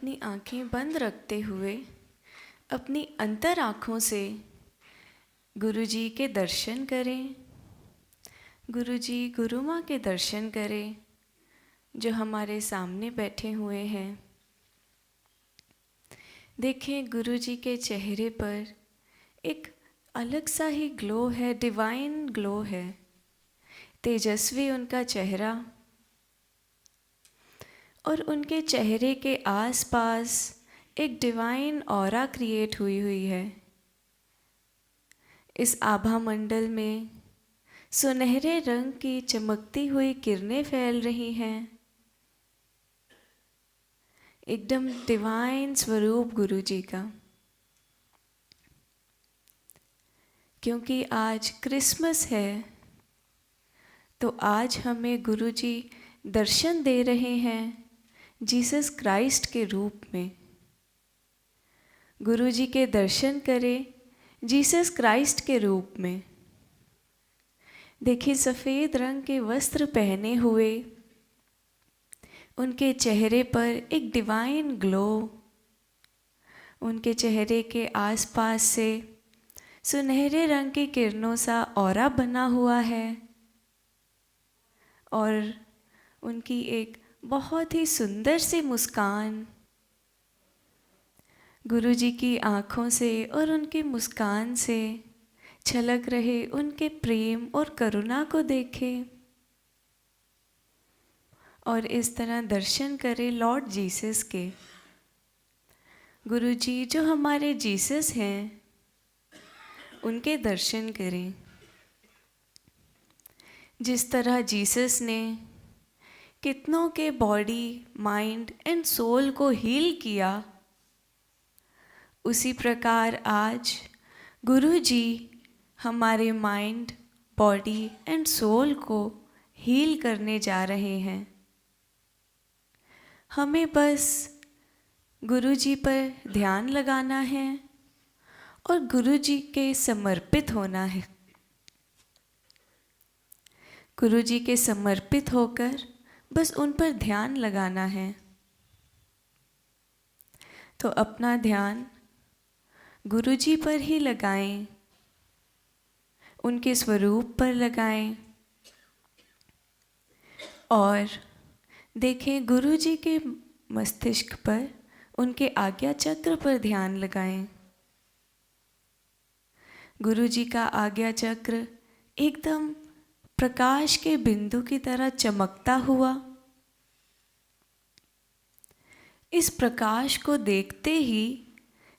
अपनी आंखें बंद रखते हुए अपनी अंतर आँखों से गुरुजी के दर्शन करें। गुरुजी गुरु माँ के दर्शन करें जो हमारे सामने बैठे हुए हैं। देखें गुरुजी के चेहरे पर एक अलग सा ही ग्लो है, डिवाइन ग्लो है, तेजस्वी उनका चेहरा। और उनके चेहरे के आसपास एक डिवाइन ऑरा क्रिएट हुई है। इस आभा मंडल में सुनहरे रंग की चमकती हुई किरणें फैल रही हैं। एकदम डिवाइन स्वरूप गुरुजी का। क्योंकि आज क्रिसमस है तो आज हमें गुरुजी दर्शन दे रहे हैं जीसस क्राइस्ट के रूप में। गुरुजी के दर्शन करें जीसस क्राइस्ट के रूप में। देखिए सफ़ेद रंग के वस्त्र पहने हुए उनके चेहरे पर एक डिवाइन ग्लो, उनके चेहरे के आसपास से सुनहरे रंग की किरणों सा ऑरा बना हुआ है और उनकी एक बहुत ही सुंदर सी मुस्कान गुरुजी की आँखों से और उनकी मुस्कान से छलक रहे उनके प्रेम और करुणा को देखें और इस तरह दर्शन करें लॉर्ड जीसस के। गुरुजी जो हमारे जीसस हैं उनके दर्शन करें। जिस तरह जीसस ने कितनों के बॉडी, माइंड एंड सोल को हील किया, उसी प्रकार आज गुरुजी हमारे माइंड, बॉडी एंड सोल को हील करने जा रहे हैं। हमें बस गुरुजी पर ध्यान लगाना है और गुरुजी के समर्पित होना है। गुरुजी के समर्पित होकर बस उन पर ध्यान लगाना है। तो अपना ध्यान गुरुजी पर ही लगाएं, उनके स्वरूप पर लगाएं और देखें गुरुजी के मस्तिष्क पर, उनके आज्ञा चक्र पर ध्यान लगाएं। गुरुजी का आज्ञा चक्र एकदम प्रकाश के बिंदु की तरह चमकता हुआ। इस प्रकाश को देखते ही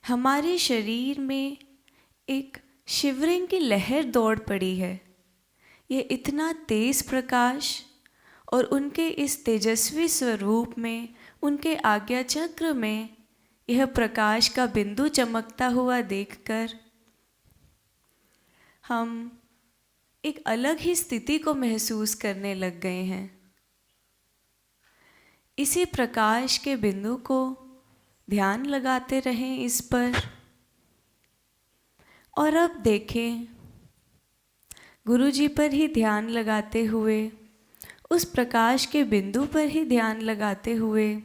हमारे शरीर में एक शिवरिंग की लहर दौड़ पड़ी है। ये इतना तेज प्रकाश और उनके इस तेजस्वी स्वरूप में, उनके आज्ञा चक्र में यह प्रकाश का बिंदु चमकता हुआ देखकर हम एक अलग ही स्थिति को महसूस करने लग गए हैं। इसी प्रकाश के बिंदु को ध्यान लगाते रहें इस पर और अब देखें गुरुजी पर ही ध्यान लगाते हुए, उस प्रकाश के बिंदु पर ही ध्यान लगाते हुए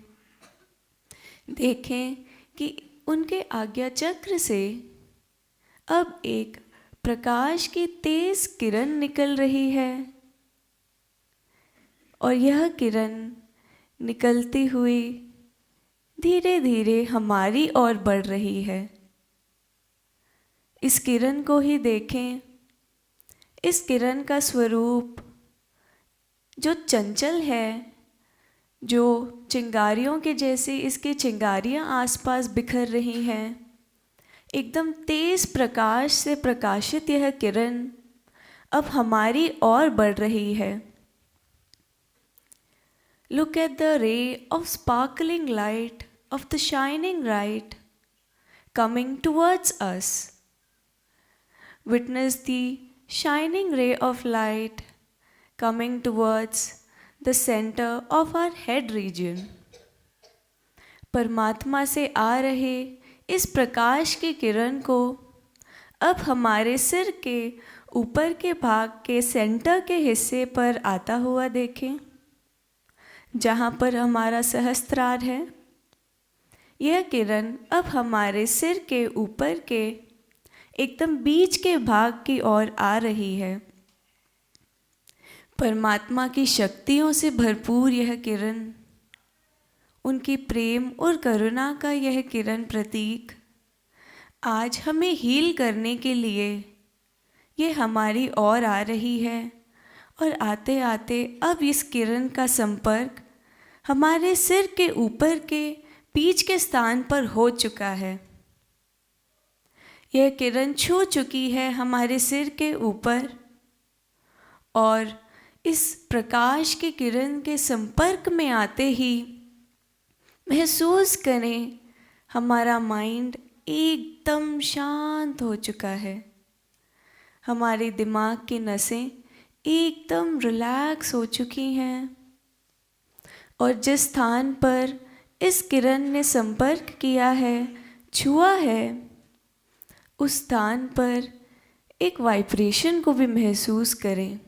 देखें कि उनके आज्ञा चक्र से अब एक प्रकाश की तेज किरण निकल रही है और यह किरण निकलती हुई धीरे धीरे हमारी ओर बढ़ रही है। इस किरण को ही देखें। इस किरण का स्वरूप जो चंचल है, जो चिंगारियों के जैसी इसकी चिंगारियां आसपास बिखर रही हैं, एकदम तेज प्रकाश से प्रकाशित यह किरण अब हमारी ओर बढ़ रही है। Look at the ray of sparkling light of the shining light coming towards us. Witness the shining ray of light coming towards the center of our head region. परमात्मा से आ रहे इस प्रकाश की किरण को अब हमारे सिर के ऊपर के भाग के सेंटर के हिस्से पर आता हुआ देखें, जहाँ पर हमारा सहस्त्रार है। यह किरण अब हमारे सिर के ऊपर के एकदम बीच के भाग की ओर आ रही है। परमात्मा की शक्तियों से भरपूर यह किरण, उनकी प्रेम और करुणा का यह किरण प्रतीक आज हमें हील करने के लिए ये हमारी ओर आ रही है। और आते आते अब इस किरण का संपर्क हमारे सिर के ऊपर के बीच के स्थान पर हो चुका है। यह किरण छू चुकी है हमारे सिर के ऊपर और इस प्रकाश की किरण के संपर्क में आते ही महसूस करें हमारा माइंड एकदम शांत हो चुका है। हमारे दिमाग की नसें एकदम रिलैक्स हो चुकी हैं और जिस स्थान पर इस किरण ने संपर्क किया है, छुआ है, उस स्थान पर एक वाइब्रेशन को भी महसूस करें।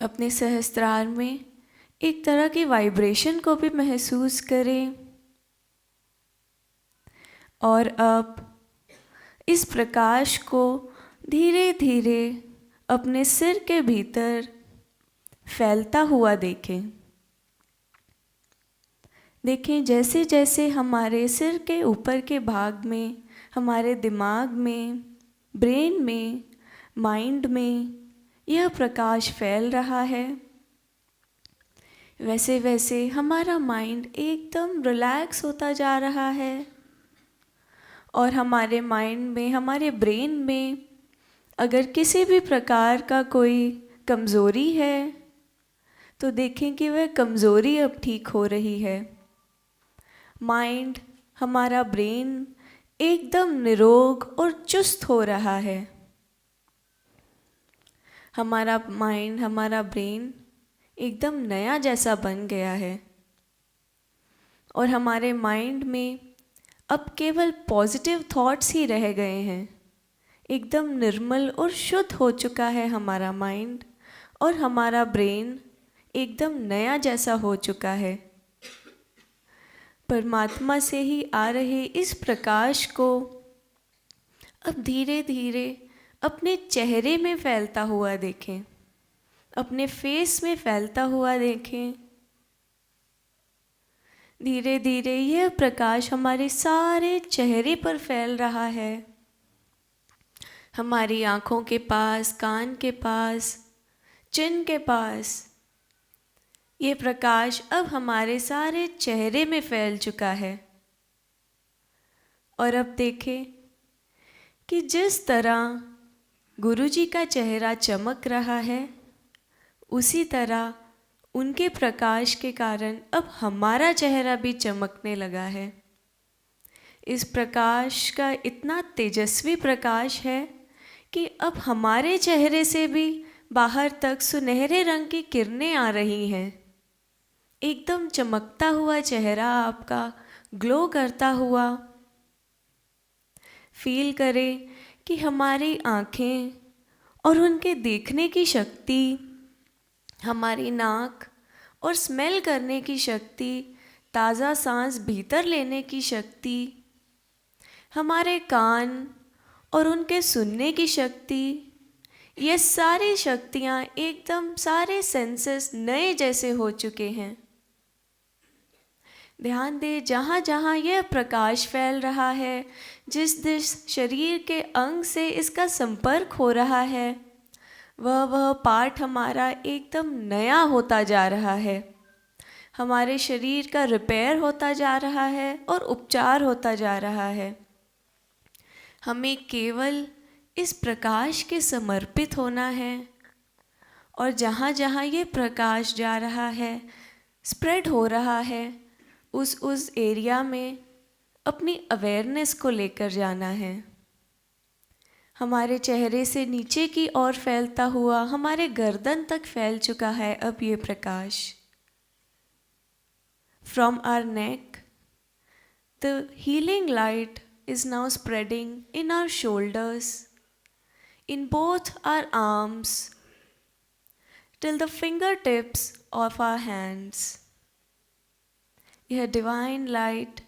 अपने सहस्त्रार में एक तरह की वाइब्रेशन को भी महसूस करें और अब इस प्रकाश को धीरे धीरे अपने सिर के भीतर फैलता हुआ देखें। देखें जैसे जैसे हमारे सिर के ऊपर के भाग में, हमारे दिमाग में, ब्रेन में, माइंड में यह प्रकाश फैल रहा है, वैसे वैसे हमारा माइंड एकदम रिलैक्स होता जा रहा है और हमारे माइंड में, हमारे ब्रेन में अगर किसी भी प्रकार का कोई कमज़ोरी है तो देखें कि वह कमज़ोरी अब ठीक हो रही है। माइंड, हमारा ब्रेन एकदम निरोग और चुस्त हो रहा है। हमारा माइंड, हमारा ब्रेन एकदम नया जैसा बन गया है और हमारे माइंड में अब केवल पॉजिटिव थॉट्स ही रह गए हैं। एकदम निर्मल और शुद्ध हो चुका है हमारा माइंड और हमारा ब्रेन एकदम नया जैसा हो चुका है। परमात्मा से ही आ रहे इस प्रकाश को अब धीरे धीरे अपने चेहरे में फैलता हुआ देखें, अपने फेस में फैलता हुआ देखें। धीरे धीरे यह प्रकाश हमारे सारे चेहरे पर फैल रहा है। हमारी आँखों के पास, कान के पास, चिन के पास ये प्रकाश अब हमारे सारे चेहरे में फैल चुका है। और अब देखें कि जिस तरह गुरुजी का चेहरा चमक रहा है, उसी तरह उनके प्रकाश के कारण अब हमारा चेहरा भी चमकने लगा है। इस प्रकाश का इतना तेजस्वी प्रकाश है कि अब हमारे चेहरे से भी बाहर तक सुनहरे रंग की किरणें आ रही हैं। एकदम चमकता हुआ चेहरा आपका ग्लो करता हुआ। फील करें कि हमारी आँखें और उनके देखने की शक्ति, हमारी नाक और स्मेल करने की शक्ति, ताज़ा सांस भीतर लेने की शक्ति, हमारे कान और उनके सुनने की शक्ति, ये सारी शक्तियाँ एकदम सारे सेंसेस नए जैसे हो चुके हैं। ध्यान दें जहाँ जहाँ यह प्रकाश फैल रहा है, जिस जिस शरीर के अंग से इसका संपर्क हो रहा है, वह पार्ट हमारा एकदम नया होता जा रहा है। हमारे शरीर का रिपेयर होता जा रहा है और उपचार होता जा रहा है। हमें केवल इस प्रकाश के समर्पित होना है और जहाँ जहाँ ये प्रकाश जा रहा है, स्प्रेड हो रहा है, उस एरिया में अपनी अवेयरनेस को लेकर जाना है। हमारे चेहरे से नीचे की ओर फैलता हुआ हमारे गर्दन तक फैल चुका है अब ये प्रकाश। From our neck, the healing light is now spreading in our shoulders, in both our arms, till the fingertips of our hands. यह डिवाइन लाइट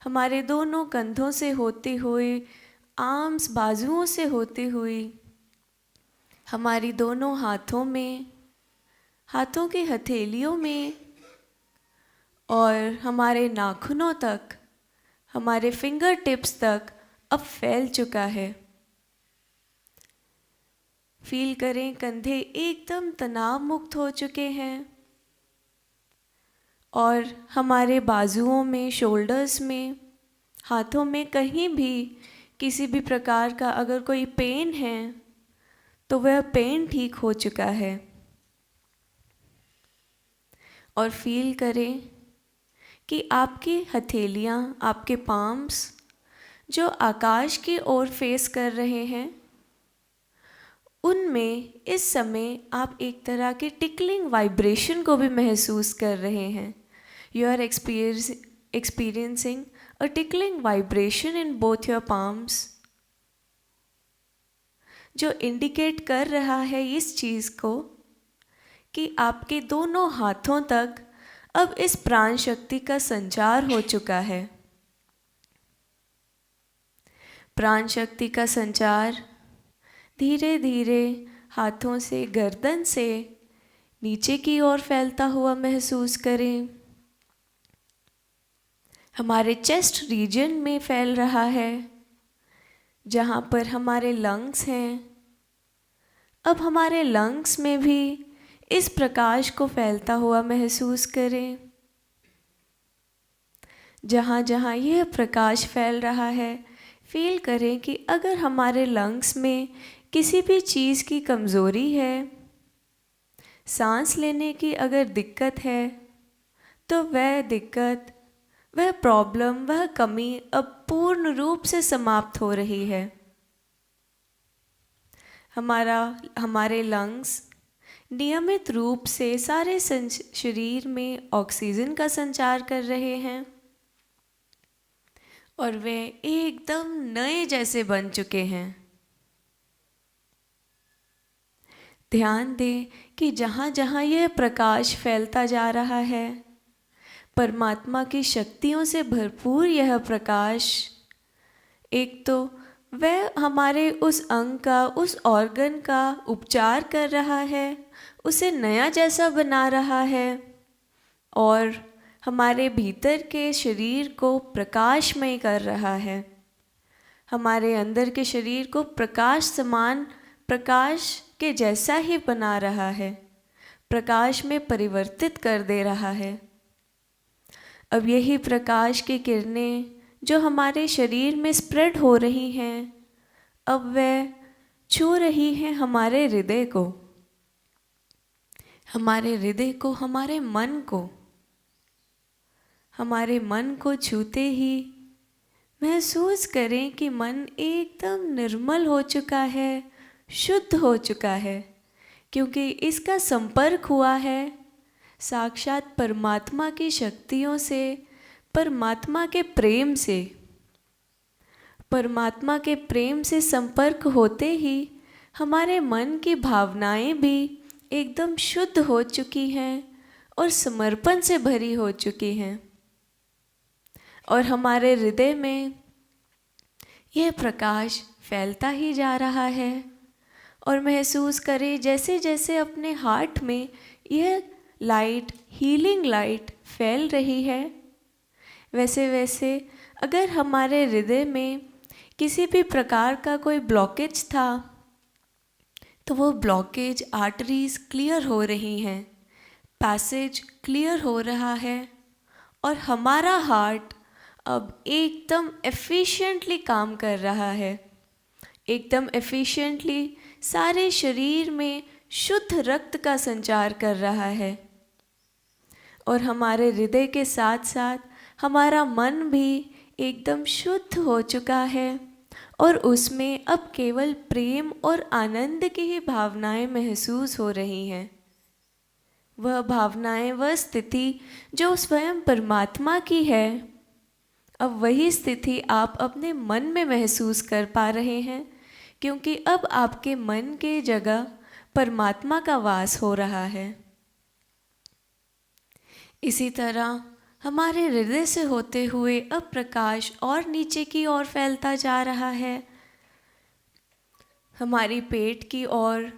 हमारे दोनों कंधों से होती हुई, आर्म्स बाजुओं से होती हुई, हमारी दोनों हाथों में, हाथों की हथेलियों में और हमारे नाखूनों तक, हमारे फिंगर टिप्स तक अब फैल चुका है। फील करें कंधे एकदम तनाव मुक्त हो चुके हैं और हमारे बाजुओं में, शोल्डर्स में, हाथों में कहीं भी किसी भी प्रकार का अगर कोई पेन है तो वह पेन ठीक हो चुका है। और फील करें कि आपकी हथेलियाँ, आपके पाम्स जो आकाश की ओर फेस कर रहे हैं, उनमें इस समय आप एक तरह के टिकलिंग वाइब्रेशन को भी महसूस कर रहे हैं। You are experiencing a tickling vibration in both your palms, जो इंडिकेट कर रहा है इस चीज़ को कि आपके दोनों हाथों तक अब इस प्राण शक्ति का संचार हो चुका है। प्राण शक्ति का संचार धीरे धीरे हाथों से, गर्दन से नीचे की ओर फैलता हुआ महसूस करें। हमारे चेस्ट रीजन में फैल रहा है, जहाँ पर हमारे लंग्स हैं। अब हमारे लंग्स में भी इस प्रकाश को फैलता हुआ महसूस करें। जहाँ जहाँ यह प्रकाश फैल रहा है, फील करें कि अगर हमारे लंग्स में किसी भी चीज़ की कमज़ोरी है, सांस लेने की अगर दिक्कत है, तो वह दिक्कत, वह प्रॉब्लम, वह कमी अब पूर्ण रूप से समाप्त हो रही है। हमारे लंग्स नियमित रूप से सारे शरीर में ऑक्सीजन का संचार कर रहे हैं और वे एकदम नए जैसे बन चुके हैं। ध्यान दें कि जहाँ जहाँ यह प्रकाश फैलता जा रहा है, परमात्मा की शक्तियों से भरपूर यह प्रकाश, एक तो वह हमारे उस अंग का, उस ऑर्गन का उपचार कर रहा है, उसे नया जैसा बना रहा है और हमारे भीतर के शरीर को प्रकाशमय कर रहा है। हमारे अंदर के शरीर को प्रकाश समान, प्रकाश के जैसा ही बना रहा है, प्रकाश में परिवर्तित कर दे रहा है। अब यही प्रकाश की किरणें जो हमारे शरीर में स्प्रेड हो रही हैं, अब वह छू रही हैं हमारे हृदय को, हमारे हृदय को, हमारे मन को। हमारे मन को छूते ही महसूस करें कि मन एकदम निर्मल हो चुका है, शुद्ध हो चुका है, क्योंकि इसका संपर्क हुआ है साक्षात परमात्मा की शक्तियों से, परमात्मा के प्रेम से। परमात्मा के प्रेम से संपर्क होते ही हमारे मन की भावनाएं भी एकदम शुद्ध हो चुकी हैं और समर्पण से भरी हो चुकी हैं। और हमारे हृदय में यह प्रकाश फैलता ही जा रहा है। और महसूस करें जैसे जैसे अपने हार्ट में यह लाइट, हीलिंग लाइट फैल रही है, वैसे वैसे अगर हमारे हृदय में किसी भी प्रकार का कोई ब्लॉकेज था, तो वो ब्लॉकेज, आर्टरीज क्लियर हो रही हैं, पैसेज क्लियर हो रहा है और हमारा हार्ट अब एकदम एफिशिएंटली काम कर रहा है। एकदम एफिशिएंटली सारे शरीर में शुद्ध रक्त का संचार कर रहा है और हमारे हृदय के साथ साथ हमारा मन भी एकदम शुद्ध हो चुका है और उसमें अब केवल प्रेम और आनंद की ही भावनाएं महसूस हो रही हैं। वह भावनाएं, वह स्थिति जो स्वयं परमात्मा की है, अब वही स्थिति आप अपने मन में महसूस कर पा रहे हैं, क्योंकि अब आपके मन के जगह परमात्मा का वास हो रहा है। इसी तरह हमारे हृदय से होते हुए अब प्रकाश और नीचे की ओर फैलता जा रहा है, हमारी पेट की ओर।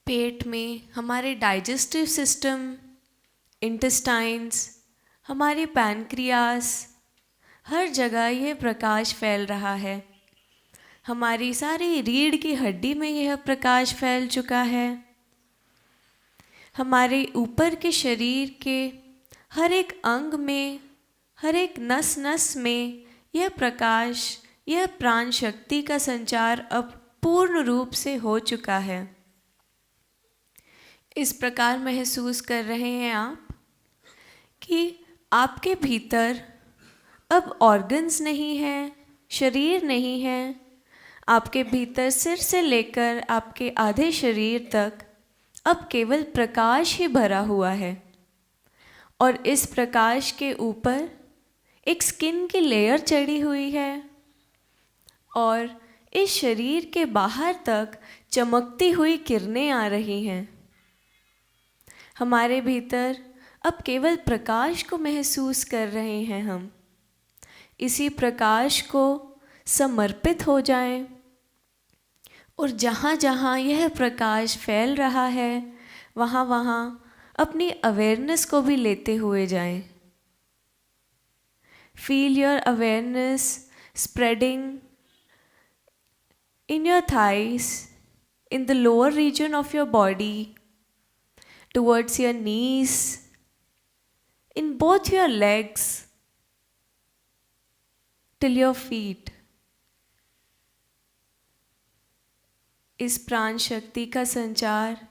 पेट में हमारे डाइजेस्टिव सिस्टम, इंटेस्टाइन्स, हमारे पैनक्रियास, हर जगह यह प्रकाश फैल रहा है। हमारी सारी रीढ़ की हड्डी में यह प्रकाश फैल चुका है। हमारे ऊपर के शरीर के हर एक अंग में, हर एक नस नस में यह प्रकाश, यह प्राण शक्ति का संचार अब पूर्ण रूप से हो चुका है। इस प्रकार महसूस कर रहे हैं आप कि आपके भीतर अब ऑर्गन्स नहीं हैं, शरीर नहीं है। आपके भीतर सिर से लेकर आपके आधे शरीर तक अब केवल प्रकाश ही भरा हुआ है। और इस प्रकाश के ऊपर एक स्किन की लेयर चढ़ी हुई है और इस शरीर के बाहर तक चमकती हुई किरणें आ रही हैं। हमारे भीतर अब केवल प्रकाश को महसूस कर रहे हैं हम। इसी प्रकाश को समर्पित हो जाएं और जहाँ जहाँ यह प्रकाश फैल रहा है वहाँ वहाँ अपनी अवेयरनेस को भी लेते हुए जाएं। Feel your awareness spreading in your thighs, in the lower region of your body, towards your knees, in both your legs, till your feet. इस प्राण शक्ति का संचार,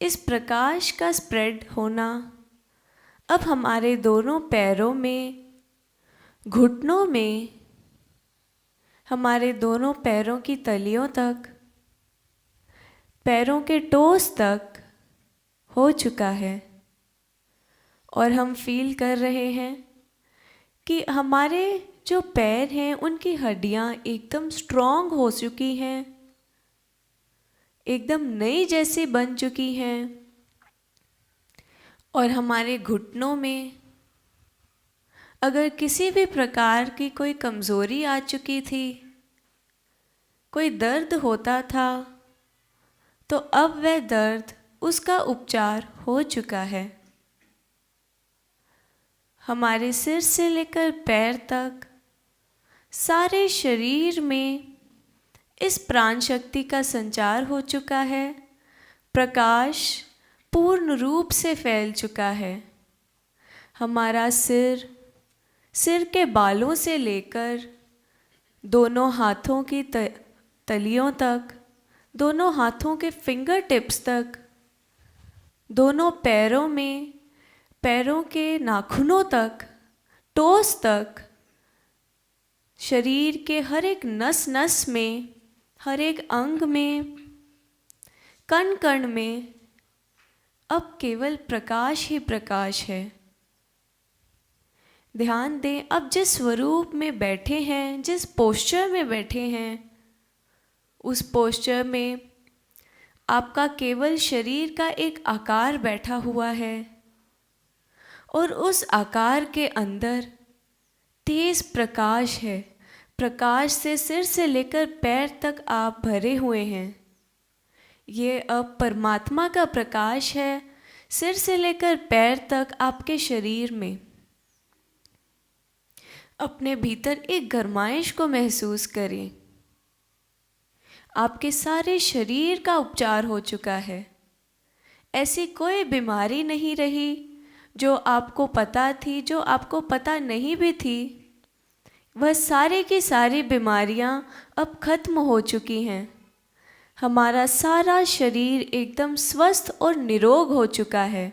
इस प्रकाश का स्प्रेड होना अब हमारे दोनों पैरों में, घुटनों में, हमारे दोनों पैरों की तलियों तक, पैरों के टोस तक हो चुका है। और हम फील कर रहे हैं कि हमारे जो पैर हैं उनकी हड्डियां एकदम स्ट्रॉन्ग हो चुकी हैं, एकदम नई जैसी बन चुकी हैं। और हमारे घुटनों में अगर किसी भी प्रकार की कोई कमज़ोरी आ चुकी थी, कोई दर्द होता था, तो अब वह दर्द, उसका उपचार हो चुका है। हमारे सिर से लेकर पैर तक सारे शरीर में इस प्राण शक्ति का संचार हो चुका है। प्रकाश पूर्ण रूप से फैल चुका है। हमारा सिर के बालों से लेकर दोनों हाथों की तलियों तक, दोनों हाथों के फिंगर टिप्स तक, दोनों पैरों में, पैरों के नाखूनों तक, टोस तक, शरीर के हर एक नस नस में, हर एक अंग में, कण कण में अब केवल प्रकाश ही प्रकाश है। ध्यान दें, अब जिस स्वरूप में बैठे हैं, जिस पोस्चर में बैठे हैं, उस पोस्चर में आपका केवल शरीर का एक आकार बैठा हुआ है और उस आकार के अंदर तेज प्रकाश है। प्रकाश से सिर से लेकर पैर तक आप भरे हुए हैं। ये अब परमात्मा का प्रकाश है, सिर से लेकर पैर तक आपके शरीर में। अपने भीतर एक गरमाइश को महसूस करें। आपके सारे शरीर का उपचार हो चुका है। ऐसी कोई बीमारी नहीं रही जो आपको पता थी, जो आपको पता नहीं भी थी। वह सारे की सारी बीमारियां अब खत्म हो चुकी हैं। हमारा सारा शरीर एकदम स्वस्थ और निरोग हो चुका है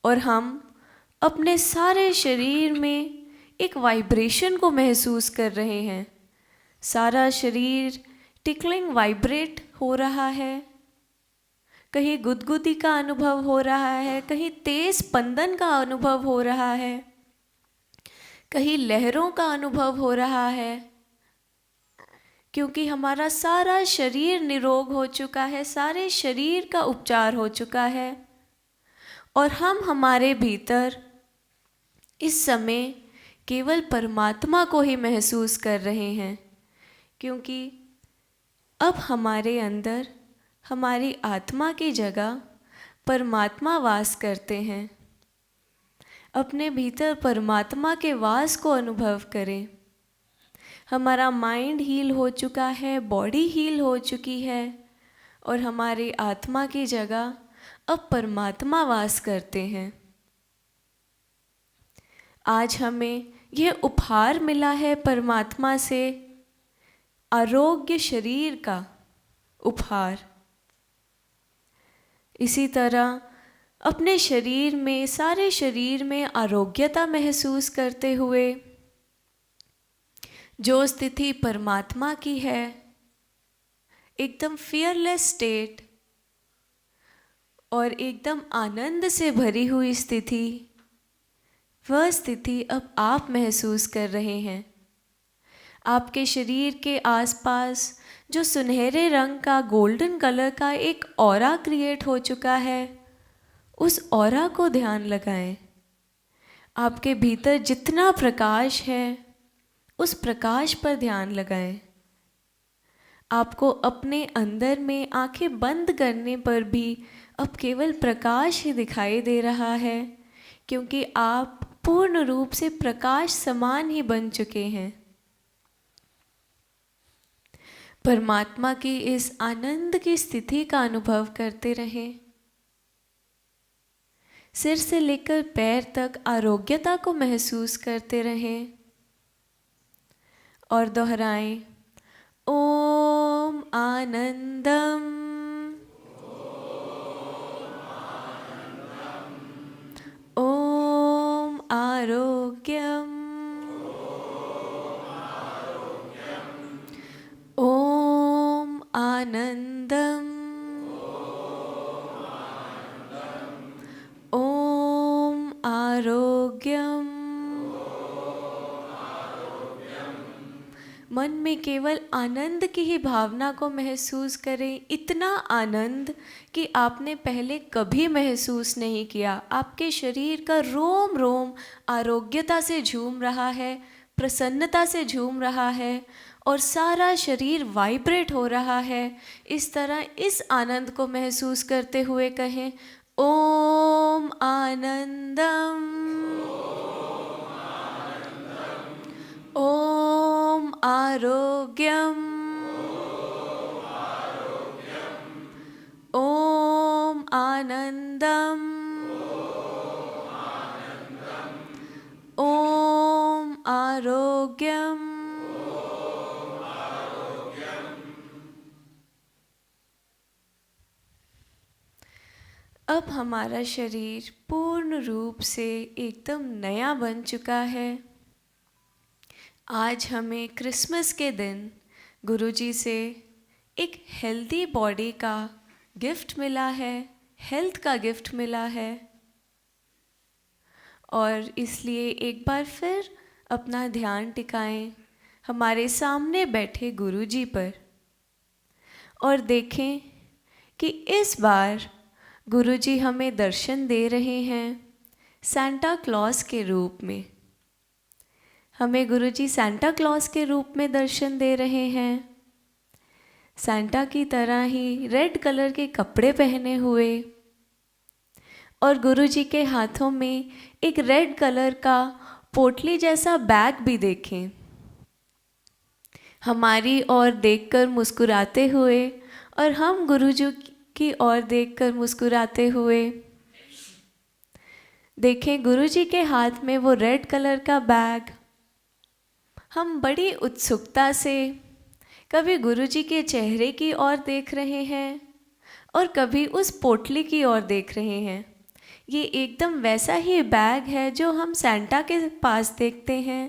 और हम अपने सारे शरीर में एक वाइब्रेशन को महसूस कर रहे हैं। सारा शरीर टिकलिंग वाइब्रेट हो रहा है। कहीं गुदगुदी का अनुभव हो रहा है, कहीं तेज स्पंदन का अनुभव हो रहा है, कहीं लहरों का अनुभव हो रहा है। क्योंकि हमारा सारा शरीर निरोग हो चुका है, सारे शरीर का उपचार हो चुका है और हम हमारे भीतर इस समय केवल परमात्मा को ही महसूस कर रहे हैं, क्योंकि अब हमारे अंदर हमारी आत्मा की जगह परमात्मा वास करते हैं। अपने भीतर परमात्मा के वास को अनुभव करें। हमारा माइंड हील हो चुका है, बॉडी हील हो चुकी है, और हमारी आत्मा की जगह अब परमात्मा वास करते हैं। आज हमें यह उपहार मिला है परमात्मा से, आरोग्य शरीर का उपहार। इसी तरह अपने शरीर में, सारे शरीर में आरोग्यता महसूस करते हुए जो स्थिति परमात्मा की है, एकदम फियरलेस स्टेट और एकदम आनंद से भरी हुई स्थिति, वह स्थिति अब आप महसूस कर रहे हैं। आपके शरीर के आसपास जो सुनहरे रंग का, गोल्डन कलर का एक ऑरा क्रिएट हो चुका है, उस ऑरा को ध्यान लगाएं। आपके भीतर जितना प्रकाश है, उस प्रकाश पर ध्यान लगाएं। आपको अपने अंदर में आंखें बंद करने पर भी अब केवल प्रकाश ही दिखाई दे रहा है, क्योंकि आप पूर्ण रूप से प्रकाश समान ही बन चुके हैं। परमात्मा की इस आनंद की स्थिति का अनुभव करते रहें। सिर से लेकर पैर तक आरोग्यता को महसूस करते रहें और दोहराएं, ओम आनंदम, ओम आरोग्यम, ओम आनंदम, ओम आरोग्यम। मन में केवल आनंद की ही भावना को महसूस करें, इतना आनंद कि आपने पहले कभी महसूस नहीं किया। आपके शरीर का रोम रोम आरोग्यता से झूम रहा है, प्रसन्नता से झूम रहा है, और सारा शरीर वाइब्रेट हो रहा है। इस तरह इस आनंद को महसूस करते हुए कहें, ओम आनंदम, ओम आरोग्यम, ओम आनंदम, ओम आरोग्यम। अब हमारा शरीर पूर्ण रूप से एकदम नया बन चुका है। आज हमें क्रिसमस के दिन गुरुजी से एक हेल्दी बॉडी का गिफ्ट मिला है, हेल्थ का गिफ्ट मिला है, और इसलिए एक बार फिर अपना ध्यान टिकाएं हमारे सामने बैठे गुरुजी पर, और देखें कि इस बार गुरुजी हमें दर्शन दे रहे हैं सांता क्लॉस के रूप में। हमें गुरुजी सांता क्लॉस के रूप में दर्शन दे रहे हैं। सांता की तरह ही रेड कलर के कपड़े पहने हुए, और गुरुजी के हाथों में एक रेड कलर का पोटली जैसा बैग भी देखें। हमारी ओर देखकर मुस्कुराते हुए, और हम गुरुजी की ओर देखकर मुस्कुराते हुए। देखें गुरुजी के हाथ में वो रेड कलर का बैग। हम बड़ी उत्सुकता से कभी गुरुजी के चेहरे की ओर देख रहे हैं और कभी उस पोटली की ओर देख रहे हैं। ये एकदम वैसा ही बैग है जो हम सांता के पास देखते हैं,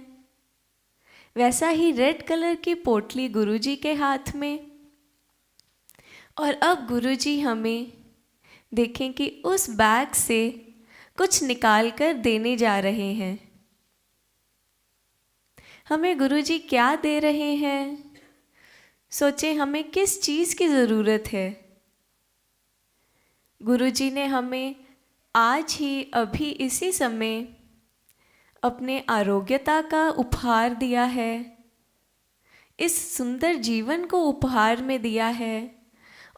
वैसा ही रेड कलर की पोटली गुरुजी के हाथ में। और अब गुरुजी हमें देखें कि उस बैग से कुछ निकाल कर देने जा रहे हैं। हमें गुरुजी क्या दे रहे हैं? सोचें हमें किस चीज़ की ज़रूरत है। गुरुजी ने हमें आज ही, अभी इसी समय अपने आरोग्यता का उपहार दिया है, इस सुंदर जीवन को उपहार में दिया है।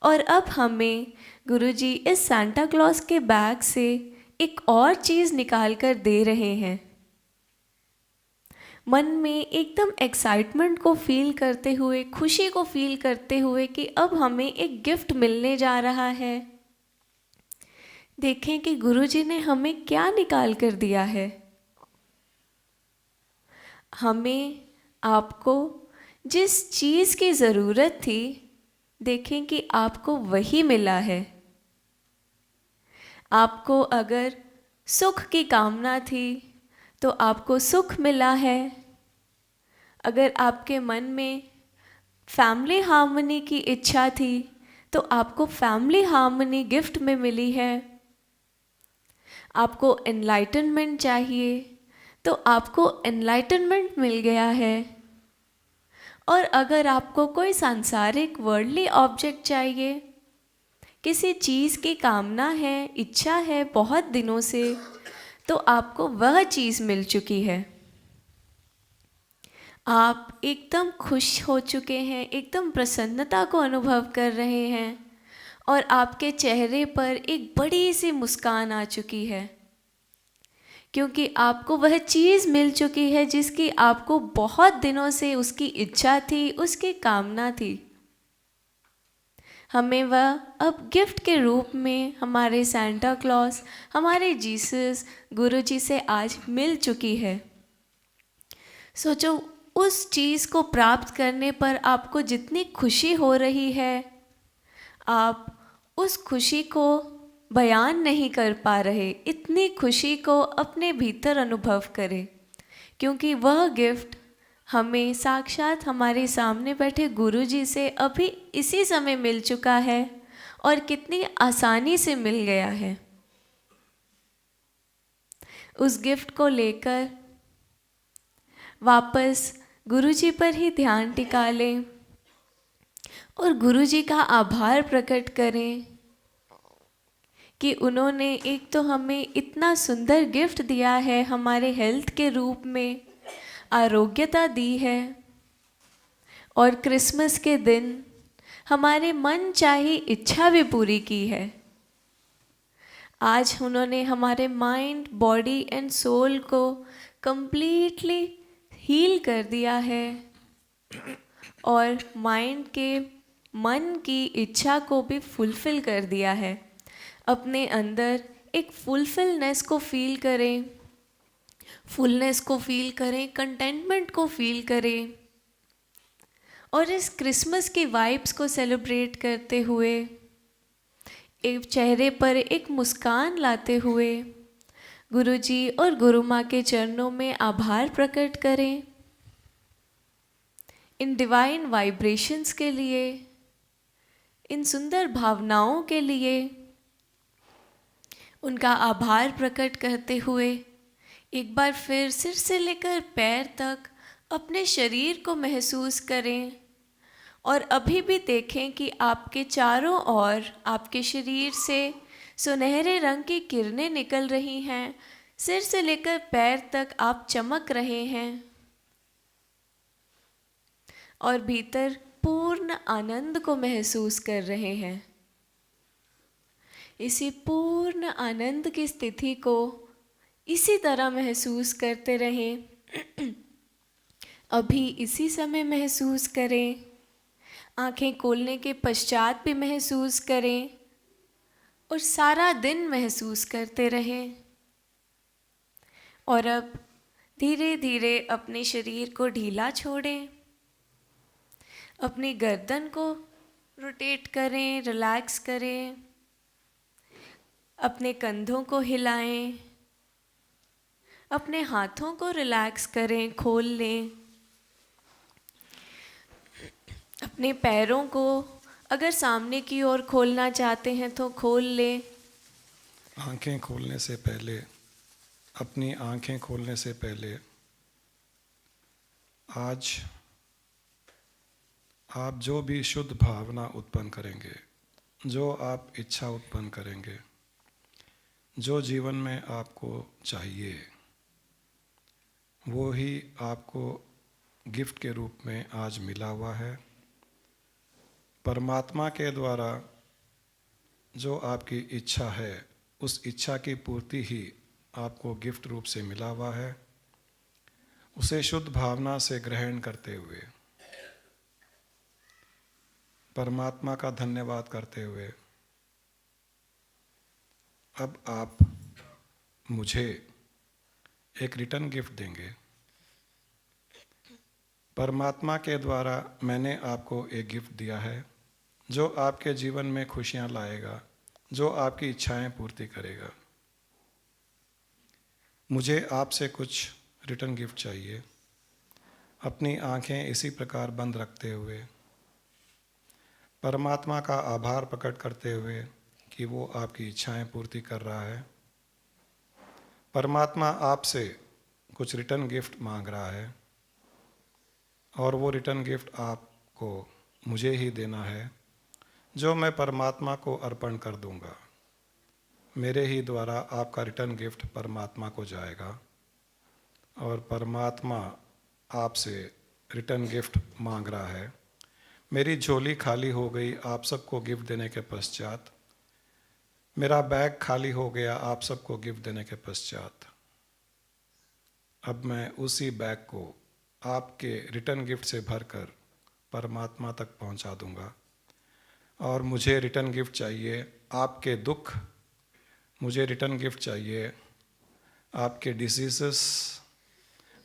और अब हमें गुरुजी इस सांता क्लॉज के बैग से एक और चीज़ निकाल कर दे रहे हैं। मन में एकदम एक्साइटमेंट को फील करते हुए, खुशी को फील करते हुए कि अब हमें एक गिफ्ट मिलने जा रहा है। देखें कि गुरुजी ने हमें क्या निकाल कर दिया है। हमें आपको जिस चीज़ की ज़रूरत थी, देखें कि आपको वही मिला है। आपको अगर सुख की कामना थी तो आपको सुख मिला है। अगर आपके मन में फैमिली हार्मनी की इच्छा थी तो आपको फैमिली हार्मनी गिफ्ट में मिली है। आपको एनलाइटनमेंट चाहिए तो आपको एनलाइटनमेंट मिल गया है। और अगर आपको कोई सांसारिक वर्ल्डली ऑब्जेक्ट चाहिए, किसी चीज़ की कामना है, इच्छा है बहुत दिनों से, तो आपको वह चीज़ मिल चुकी है। आप एकदम खुश हो चुके हैं, एकदम प्रसन्नता को अनुभव कर रहे हैं और आपके चेहरे पर एक बड़ी सी मुस्कान आ चुकी है, क्योंकि आपको वह चीज़ मिल चुकी है जिसकी आपको बहुत दिनों से उसकी इच्छा थी, उसकी कामना थी। हमें वह अब गिफ्ट के रूप में हमारे सांता क्लॉज, हमारे जीसस गुरुजी से आज मिल चुकी है। सोचो, उस चीज़ को प्राप्त करने पर आपको जितनी खुशी हो रही है, आप उस खुशी को बयान नहीं कर पा रहे। इतनी खुशी को अपने भीतर अनुभव करें, क्योंकि वह गिफ्ट हमें साक्षात हमारे सामने बैठे गुरुजी से अभी इसी समय मिल चुका है और कितनी आसानी से मिल गया है। उस गिफ्ट को लेकर वापस गुरुजी पर ही ध्यान टिका लें और गुरुजी का आभार प्रकट करें कि उन्होंने एक तो हमें इतना सुंदर गिफ्ट दिया है, हमारे हेल्थ के रूप में आरोग्यता दी है, और क्रिसमस के दिन हमारे मन चाही इच्छा भी पूरी की है। आज उन्होंने हमारे माइंड, बॉडी एंड सोल को कंप्लीटली हील कर दिया है और माइंड के, मन की इच्छा को भी फुलफिल कर दिया है। अपने अंदर एक फुलफिलनेस को फील करें, फुलनेस को फील करें, कंटेंटमेंट को फील करें और इस क्रिसमस की वाइब्स को सेलिब्रेट करते हुए, एक चेहरे पर एक मुस्कान लाते हुए गुरुजी और गुरु माँ के चरणों में आभार प्रकट करें। इन डिवाइन वाइब्रेशंस के लिए, इन सुंदर भावनाओं के लिए उनका आभार प्रकट करते हुए एक बार फिर सिर से लेकर पैर तक अपने शरीर को महसूस करें और अभी भी देखें कि आपके चारों ओर आपके शरीर से सुनहरे रंग की किरणें निकल रही हैं। सिर से लेकर पैर तक आप चमक रहे हैं और भीतर पूर्ण आनंद को महसूस कर रहे हैं। इसी पूर्ण आनंद की स्थिति को इसी तरह महसूस करते रहें। अभी इसी समय महसूस करें, आंखें खोलने के पश्चात भी महसूस करें और सारा दिन महसूस करते रहें। और अब धीरे धीरे अपने शरीर को ढीला छोड़ें, अपनी गर्दन को रोटेट करें, रिलैक्स करें, अपने कंधों को हिलाएं, अपने हाथों को रिलैक्स करें, खोल लें। अपने पैरों को अगर सामने की ओर खोलना चाहते हैं तो खोल लें। आंखें खोलने से पहले, अपनी आंखें खोलने से पहले आज आप जो भी शुद्ध भावना उत्पन्न करेंगे, जो आप इच्छा उत्पन्न करेंगे, जो जीवन में आपको चाहिए, वो ही आपको गिफ्ट के रूप में आज मिला हुआ है। परमात्मा के द्वारा जो आपकी इच्छा है, उस इच्छा की पूर्ति ही आपको गिफ्ट रूप से मिला हुआ है। उसे शुद्ध भावना से ग्रहण करते हुए, परमात्मा का धन्यवाद करते हुए, अब आप मुझे एक रिटर्न गिफ्ट देंगे। परमात्मा के द्वारा मैंने आपको एक गिफ्ट दिया है जो आपके जीवन में खुशियां लाएगा, जो आपकी इच्छाएं पूर्ति करेगा। मुझे आपसे कुछ रिटर्न गिफ्ट चाहिए। अपनी आंखें इसी प्रकार बंद रखते हुए, परमात्मा का आभार प्रकट करते हुए कि वो आपकी इच्छाएं पूर्ति कर रहा है। परमात्मा आपसे कुछ रिटर्न गिफ्ट मांग रहा है और वो रिटर्न गिफ्ट आपको मुझे ही देना है, जो मैं परमात्मा को अर्पण कर दूंगा। मेरे ही द्वारा आपका रिटर्न गिफ्ट परमात्मा को जाएगा और परमात्मा आपसे रिटर्न गिफ्ट मांग रहा है। मेरी झोली खाली हो गई आप सबको गिफ्ट देने के पश्चात, मेरा बैग खाली हो गया आप सबको गिफ्ट देने के पश्चात। अब मैं उसी बैग को आपके रिटर्न गिफ्ट से भरकर परमात्मा तक पहुंचा दूंगा। और मुझे रिटर्न गिफ्ट चाहिए आपके दुख, मुझे रिटर्न गिफ्ट चाहिए आपके डिसीजेस,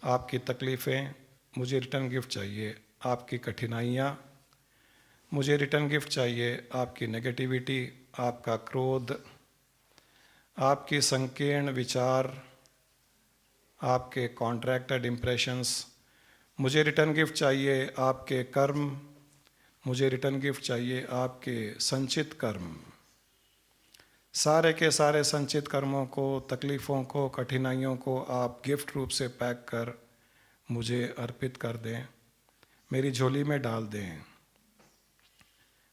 आपकी तकलीफ़ें, मुझे रिटर्न गिफ्ट चाहिए आपकी कठिनाइयाँ, मुझे रिटर्न गिफ्ट चाहिए आपकी नेगेटिविटी, आपका क्रोध, आपकी संकीर्ण विचार, आपके कॉन्ट्रैक्टेड इम्प्रेशंस। मुझे रिटर्न गिफ्ट चाहिए आपके कर्म, मुझे रिटर्न गिफ्ट चाहिए आपके संचित कर्म। सारे के सारे संचित कर्मों को, तकलीफ़ों को, कठिनाइयों को आप गिफ्ट रूप से पैक कर मुझे अर्पित कर दें, मेरी झोली में डाल दें।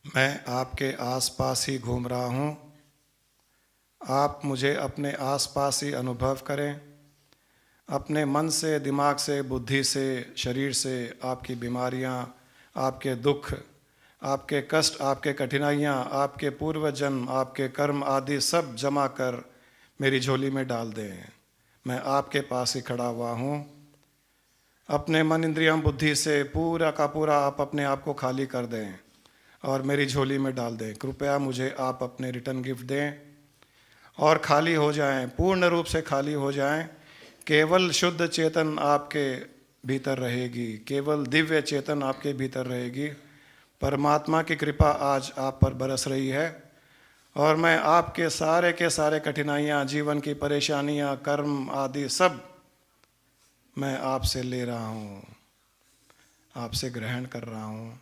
मैं आपके आसपास ही घूम रहा हूँ, आप मुझे अपने आसपास ही अनुभव करें। अपने मन से, दिमाग से, बुद्धि से, शरीर से आपकी बीमारियाँ, आपके दुख, आपके कष्ट, आपके कठिनाइयाँ, आपके पूर्व जन्म, आपके कर्म आदि सब जमा कर मेरी झोली में डाल दें। मैं आपके पास ही खड़ा हुआ हूँ। अपने मन, इंद्रियां, बुद्धि से पूरा का पूरा आप अपने आप को खाली कर दें और मेरी झोली में डाल दें। कृपया मुझे आप अपने रिटर्न गिफ्ट दें और खाली हो जाएं, पूर्ण रूप से खाली हो जाएं। केवल शुद्ध चेतन आपके भीतर रहेगी, केवल दिव्य चेतन आपके भीतर रहेगी। परमात्मा की कृपा आज आप पर बरस रही है और मैं आपके सारे के सारे कठिनाइयाँ, जीवन की परेशानियाँ, कर्म आदि सब मैं आपसे ले रहा हूँ, आपसे ग्रहण कर रहा हूँ,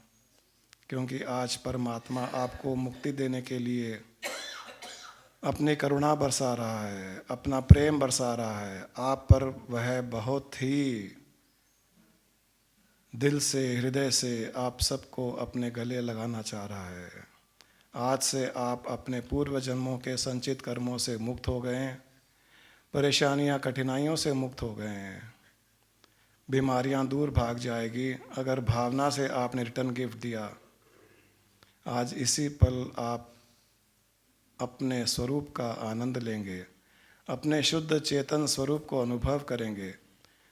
क्योंकि आज परमात्मा आपको मुक्ति देने के लिए अपनी करुणा बरसा रहा है, अपना प्रेम बरसा रहा है आप पर। वह बहुत ही दिल से, हृदय से आप सबको अपने गले लगाना चाह रहा है। आज से आप अपने पूर्व जन्मों के संचित कर्मों से मुक्त हो गए हैं, परेशानियां, कठिनाइयों से मुक्त हो गए हैं, बीमारियां दूर भाग जाएगी अगर भावना से आपने रिटर्न गिफ्ट दिया। आज इसी पल आप अपने स्वरूप का आनंद लेंगे, अपने शुद्ध चेतन स्वरूप को अनुभव करेंगे,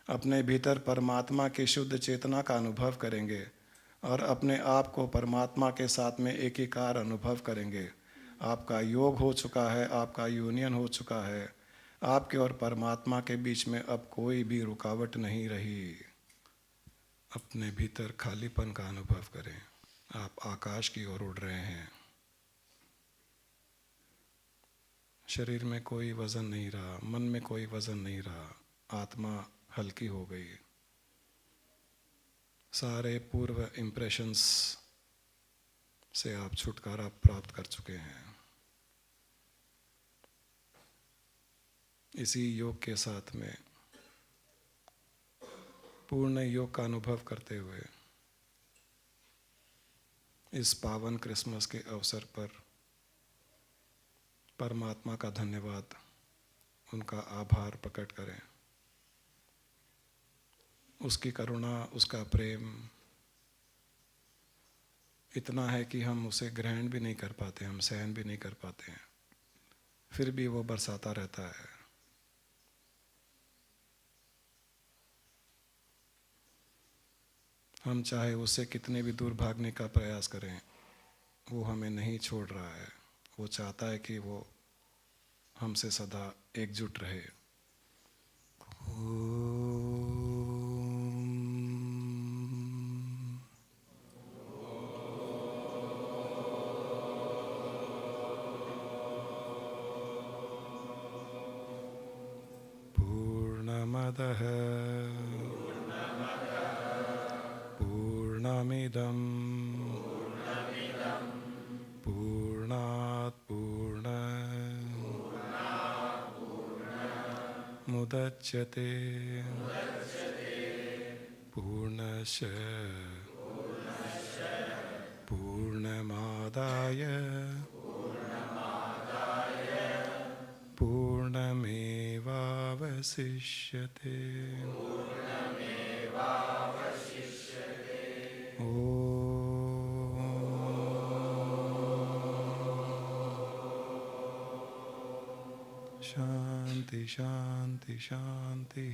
अपने भीतर परमात्मा की शुद्ध चेतना का अनुभव करेंगे और अपने आप को परमात्मा के साथ में एकीकार अनुभव करेंगे। आपका योग हो चुका है, आपका यूनियन हो चुका है, आपके और परमात्मा के बीच में अब कोई भी रुकावट नहीं रही। अपने भीतर खालीपन का अनुभव करें। आप आकाश की ओर उड़ रहे हैं। शरीर में कोई वजन नहीं रहा, मन में कोई वजन नहीं रहा, आत्मा हल्की हो गई। सारे पूर्व इम्प्रेशंस से आप छुटकारा प्राप्त कर चुके हैं। इसी योग के साथ में पूर्ण योग का अनुभव करते हुए इस पावन क्रिसमस के अवसर पर परमात्मा का धन्यवाद, उनका आभार प्रकट करें। उसकी करुणा, उसका प्रेम इतना है कि हम उसे ग्रहण भी नहीं कर पाते, हम सहन भी नहीं कर पाते हैं, फिर भी वो बरसाता रहता है। हम चाहे उससे कितने भी दूर भागने का प्रयास करें, वो हमें नहीं छोड़ रहा है। वो चाहता है कि वो हमसे सदा एकजुट रहे। पूर्णमदः पूर्णमिदं पूर्णात् पूर्णमुदच्यते पूर्णस्य पूर्णमादाय पूर्णमेवावशिष्यते। शांति शांति शांति।